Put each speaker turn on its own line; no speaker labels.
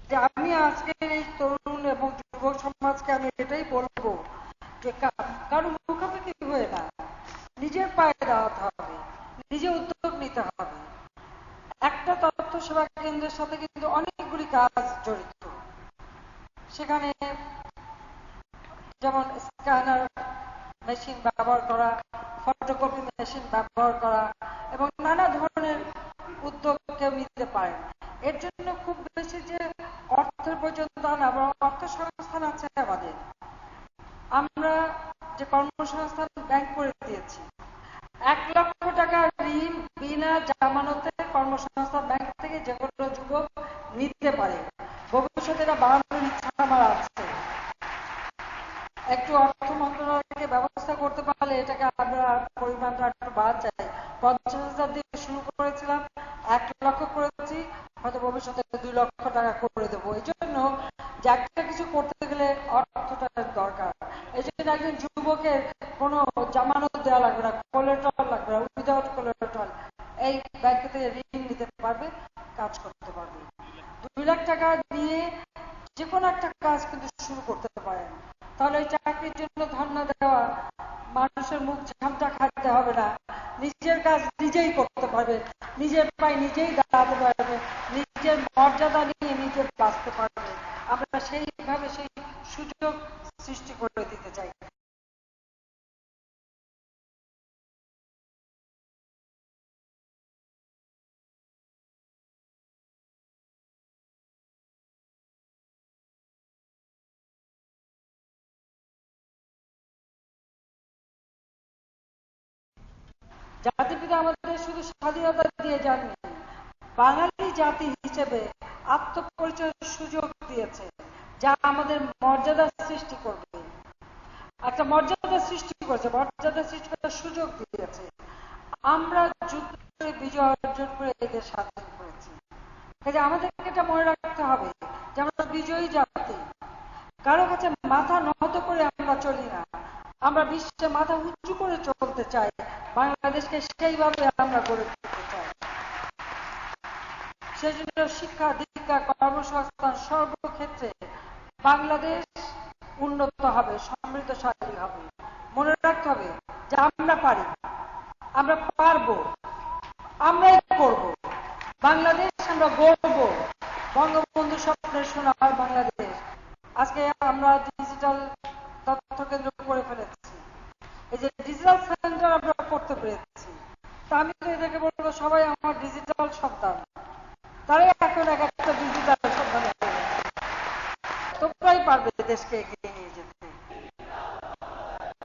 যে আমি আজকের এই তরুণ এবং যুবক সমাজকে আমি এটাই বলবো যে কারো মুখাপেক্ষি হয়ে না, নিজের পায়ে দাঁড়াতে হবে, নিজে উদ্যোগ নিতে হবে। একটা তথ্য সেবা কেন্দ্রের সাথে কিন্তু অনেকগুলি কাজ জড়িত। সেখানে যেমন স্ক্যানার মেশিন ব্যবহার করা, ফটোকপি মেশিন ব্যবহার করা এবং নানা ধরনের উদ্যোগ কেউ নিতে পারে। এর জন্য খুব বেশি যে অর্থের প্রয়োজন না, অর্থ সংস্থান আছে আমাদের। আমরা যে কর্মসংস্থান ব্যাংক করে দিয়েছি, 1,00,000 টাকা ঋণ বিনা জামানতে কর্মসংস্থান ব্যাংক থেকে যে কোনো যুবক নিতে পারে। ভবিষ্যতে এটা বাড়ানোর ইচ্ছা আমার আছে। একটু অর্থ মন্ত্রণালয়কে ব্যবস্থা করতে পারলে এটাকে আমরা পরিমাণটা একটু বাড়া যায়। 50,000 দিয়ে শুরু করেছিলাম, 1,00,000 করেছি, হয়তো ভবিষ্যতে 2,00,000 টাকা করে দেবো। এই জন্য যে একটা কিছু করতে গেলে অর্থটা দরকার। এই জন্য একজন যুবকের কোনো জামানত দেওয়া লাগবে না, কোলেটারাল লাগবে না, উইদাউট কোলেটারাল এই ব্যাংক থেকে ঋণ নিতে পারবে, কাজ করতে পারবে। 2,00,000 টাকা নিয়ে যে কোনো একটা কাজ কিন্তু শুরু করতে পারেন। তাহলে এই চাকরির জন্য ধর্ণা দেওয়া, মানুষের মুখ ঝামটা খাটতে হবে না, নিজের কাজ নিজেই করতে পারবে, নিজের পায়ে নিজেই দাঁড়াতে পারবে, নিজের মর্যাদা নিয়ে নিজে বাঁচতে পারবে। আমরা সেইভাবে সেই সুযোগ সৃষ্টি করে দিতে চাই। জাতিপিতা আমাদের শুধু স্বাধীনতা দিয়ে যাননি, বাঙালি জাতি হিসেবে আত্মপরিচয়ের সুযোগ দিয়েছে, যা আমাদের মর্যাদা সৃষ্টি করবে। একটা মর্যাদা সৃষ্টি করেছে, মর্যাদা সৃষ্টি করার সুযোগ দিয়েছে। আমরা যুদ্ধে বিজয় অর্জন করে এদের স্বাধীন করেছি। কাজে আমাদেরকে এটা মনে রাখতে হবে যে আমরা বিজয়ী জাতি। কারো কাছে মাথা নত করে আমরা চলি না, আমরা বিশ্বে মাথা উঁচু করে চলতে চাই। বাংলাদেশকে সেইভাবে আমরা গড়ে তুলতে চাই। সেই জন্য শিক্ষা, দীক্ষা, কর্মসংস্থান সর্বক্ষেত্রে বাংলাদেশ উন্নত হবে, সমৃদ্ধশালী হবে। মনে রাখতে হবে যে আমরা পারি, আমরা পারবো, আমরাই করব। বাংলাদেশ আমরা গড়ব, বঙ্গবন্ধু স্বপ্নের সোনার বাংলাদেশ। আজকে আমরা ডিজিটাল তথ্য কেন্দ্র করে ফেলেছি, এই যে ডিজিটাল সেন্টার আমরা করতে পেরেছি। তা আমি তো এদেরকে বলবো সবাই আমার ডিজিটাল সন্তান, তারাই এখন এক একটা ডিজিটাল সন্তান। তোমরাই পারবে দেশকে এগিয়ে নিয়ে